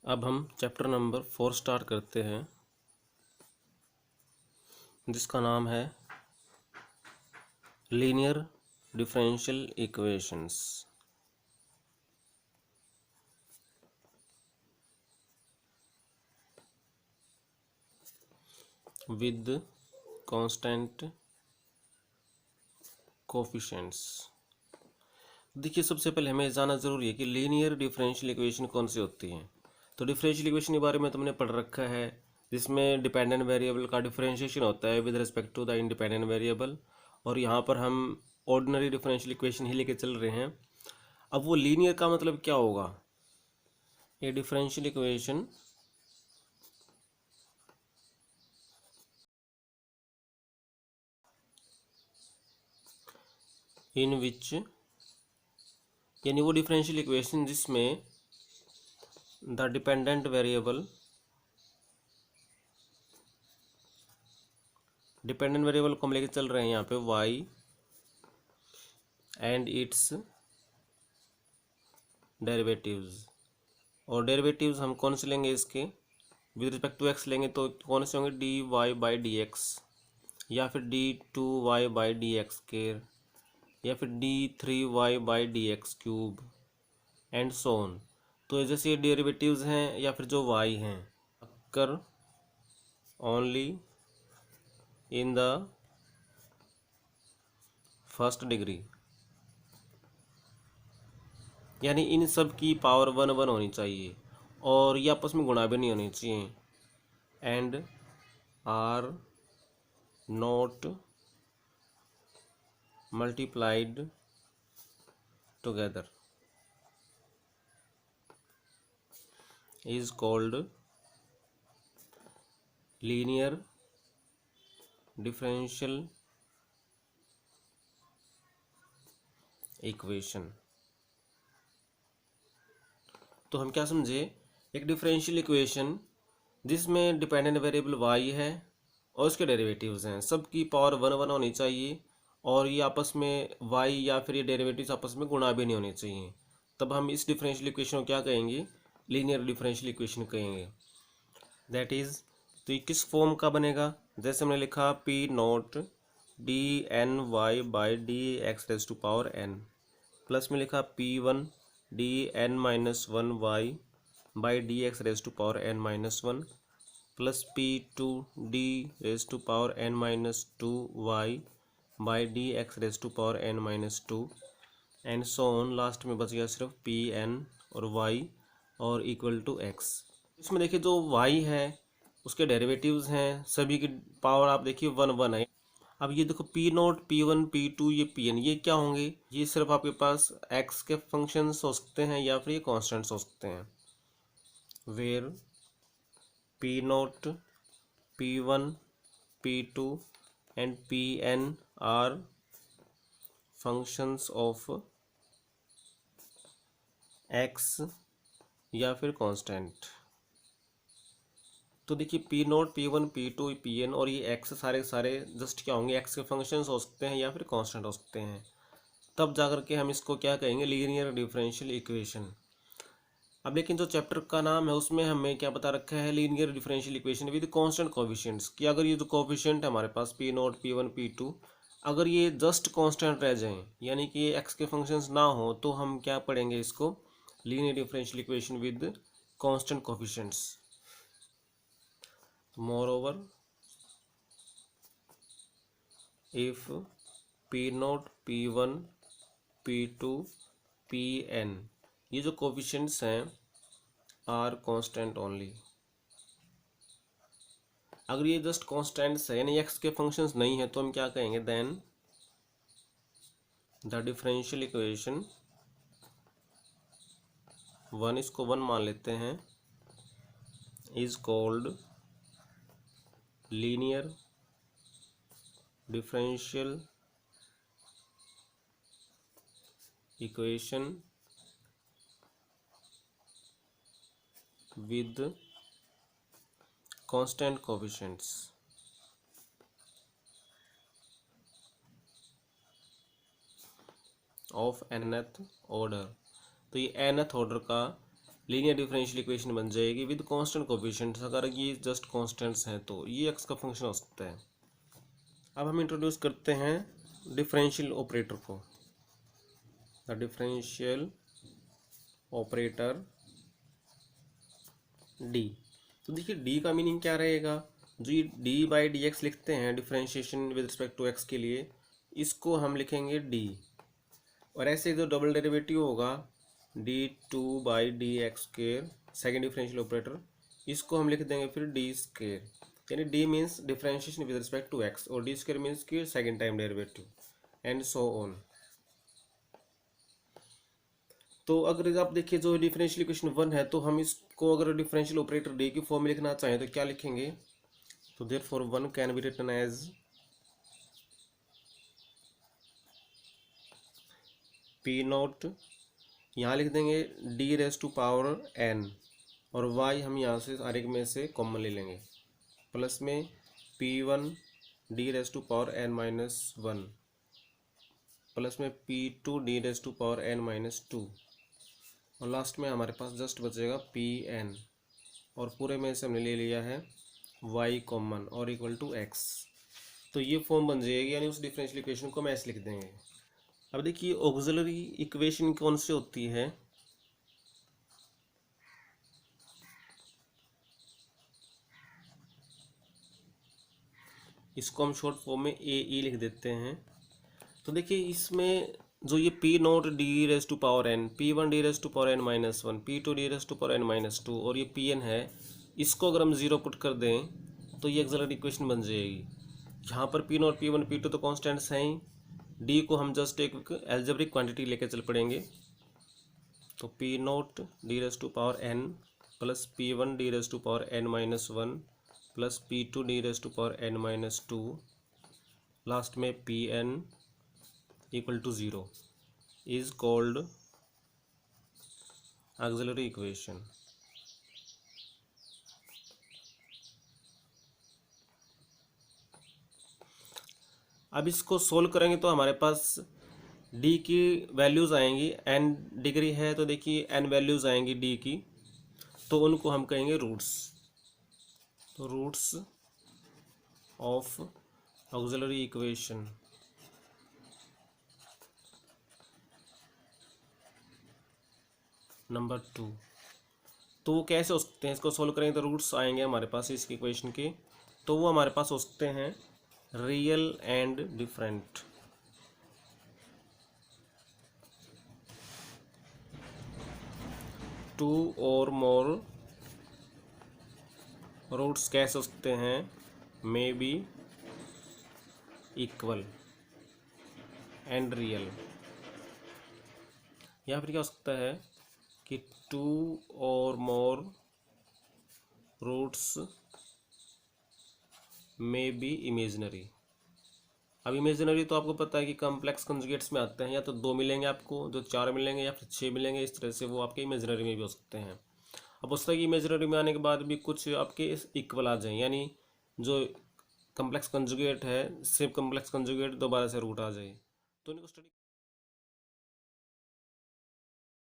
अब हम chapter number 4 start करते हैं, जिसका नाम है linear differential equations with constant coefficients. देखिए, सबसे पहले हमें जानना जरूरी है कि लीनियर डिफरेंशियल इक्वेशन कौन सी होती हैं। तो डिफरेंशियल इक्वेशन के बारे में तुमने पढ़ रखा है, जिसमें डिपेंडेंट वेरिएबल का डिफरेंशिएशन होता है with respect to the independent variable. और यहाँ पर हम ऑर्डिनरी डिफरेंशियल इक्वेशन ही लेके चल रहे हैं। अब वो लीनियर का मतलब क्या होगा? ये डिफरेंशियल इक्वेशन इन विच, यानी वो डिफरेंशियल इक्वेशन जिसमें द डिपेंडेंट वेरिएबल को हम लेके चल रहे हैं यहाँ पे y एंड इट्स डेरिवेटिव्स। और डेरिवेटिव्स हम कौन से लेंगे? इसके विद रिस्पेक्ट टू x लेंगे तो कौन से होंगे? D y by d x, या फिर d two y by d x square, या फिर d three y by d x cube and so on. तो जैसे ये डेरिवेटिव्स हैं या फिर जो y हैं, occur only in the first degree, यानी इन सब की पावर 1 होनी चाहिए और ये आपस में गुणा भी नहीं होनी चाहिए। And are not multiplied together is called linear differential equation. तो हम क्या समझे? एक डिफरेंशियल इक्वेशन जिसमें डिपेंडेंट वेरिएबल y है और उसके डेरिवेटिव्स हैं, सबकी पावर 1 होनी चाहिए और ये आपस में y या फिर ये डेरिवेटिव्स आपस में गुणा भी नहीं होने चाहिए। तब हम इस डिफरेंशियल इक्वेशन को क्या कहेंगे? लीनियर डिफरेंशियल इक्वेशन कहेंगे। दैट इज, तो ये किस फॉर्म का बनेगा? जैसे हमने लिखा p not d n y by d x raise to power N, plus में लिखा P1 d n minus one y by d x raise to power N minus one, plus P2 d raise to power N minus two y by d x raise to power N minus two and so on. Last में बच गया सिर्फ Pn और y और equal to x। इसमें देखिए जो y है उसके डेरिवेटिव्स हैं, सभी की पावर आप देखिए 1 है। अब ये देखो P0 P1 P2 ये Pn ये क्या होंगे? ये सिर्फ आपके पास x के फंक्शंस हो सकते हैं या फिर ये कॉन्स्टेंट्स हो सकते हैं। Where P0 P1 P2 and Pn are functions of x या फिर कांस्टेंट। तो देखिए P0 P1 P2 Pn और ये x सारे सारे जस्ट क्या होंगे? x के फंक्शंस हो सकते हैं या फिर कांस्टेंट हो सकते हैं। तब जाकर के हम इसको क्या कहेंगे? Linear differential equation. अब लेकिन जो चैप्टर का नाम है उसमें हमें क्या बता रखा है? Linear differential equation with constant coefficients. कि अगर ये जो कोएफिशिएंट है हमारे पास P0 P1 P2, अगर ये जस्ट कांस्टेंट रह जाएं, यानी कि ये x के फंक्शंस ना हो, तो हम क्या पढ़ेंगे इसको? Linear differential equation with constant coefficients. Moreover, if P0 P1 P2 Pn ये जो कोफिशिएंट्स हैं आर कांस्टेंट ओनली, अगर ये जस्ट कांस्टेंट्स है यानी एक्स के फंक्शंस नहीं है, तो हम क्या कहेंगे? देन द डिफरेंशियल इक्वेशन 1, इसको 1 मान लेते हैं, is called linear differential equation with constant coefficients of nth order। तो ये nth ऑर्डर का लीनियर डिफरेंशियल इक्वेशन बन जाएगी विद कांस्टेंट कोफिशिएंट्स। अगर ये जस्ट कांस्टेंट्स हैं तो ये एक्स का फंक्शन हो सकता है। अब हम इंट्रोड्यूस करते हैं डिफरेंशियल ऑपरेटर को। The differential operator D. तो देखिए डी का मीनिंग क्या रहेगा, जो ये डी बाई डी एक्स लिखते हैं differentiation with respect to x के लिए, इसको हम लिखेंगे डी। और ऐसे जो डबल डेरिवेटिव होगा d two by d x square second differential operator, इसको हम लिख देंगे फिर डी स्क्वेयर। यानी d means differentiation with respect to x और डी स्क्वेयर मीन्स कि second time derivative and so on. तो अगर आप देखिए जो डिफरेंशियल इक्वेशन 1 है, तो हम इसको अगर डिफरेंशियल ऑपरेटर डी की फॉर्म में लिखना चाहें तो क्या लिखेंगे, तो therefore 1 can be written as p naught, यहाँ लिख देंगे d raise to power n, और वाई हम यहाँ से हर एक में से कॉमन ले लेंगे, प्लस में P one D raise to power N minus one, plus में P two D raise to power N minus two, और लास्ट में हमारे पास जस्ट बचेगा पी एन, और पूरे में से हमने ले लिया है वाई कॉमन और इक्वल टू एक्स। तो ये फॉर्म बन जाएगी, यानी उस डिफरेंशियल इक्वेशन को हम ऐसे लिख देंगे। अब देखिए ऑक्सिलरी इक्वेशन कौन सी होती है, इसको हम शॉर्ट फॉर्म में ए ई लिख देते हैं। तो देखिए इसमें जो ये p not D raise to power n, p one D raise to power N minus one, p two D raise to power N minus two, और ये पी एन है, इसको अगर हम जीरो पुट कर दें तो ये ऑक्सिलरी इक्वेशन बन जाएगी। यहाँ पर p naught p one p two तो कॉन्स्टेंट्स हैं ही, डी को हम जस्ट एक एल्जेब्रिक क्वांटिटी लेके चल पड़ेंगे। तो P not D raise to power N plus P one D raise to power N minus one plus P two D raise to power N minus two, last में P N equal to zero is called auxiliary equation. अब इसको solve करेंगे तो हमारे पास D की values आएंगी, N degree है तो देखिए एन वैल्यूज़ आएंगी डी की, तो उनको हम कहेंगे रूट्स। तो roots of auxiliary equation number 2। तो वो कैसे हो सकते हैं, इसको सोल्व करेंगे तो रूट्स आएंगे हमारे पास इसकी इक्वेशन के, तो वो हमारे पास हो सकते हैं रियल एंड डिफरेंट। टू और मोर रूट्स कैसे हो सकते हैं, may be equal and real, या फिर क्या हो सकता है कि टू और मोर रूट्स में बी इमेजिनरी। अब इमेजिनरी तो आपको पता है कि कॉम्प्लेक्स कंजुगेट्स में आते हैं, या तो 2 मिलेंगे आपको, जो 4 मिलेंगे, या फिर 6 मिलेंगे, इस तरह से वो आपके इमेजिनरी में भी हो सकते हैं। अब उस तरह की इमेजिनरी में आने के बाद भी कुछ आपके इक्वल आ जाए, यानी जो कॉम्प्लेक्स कंजुगेट है सिर्फ कॉम्प्लेक्स कंजुगेट दोबारा से रूट आ जाए, तो इनको स्टडी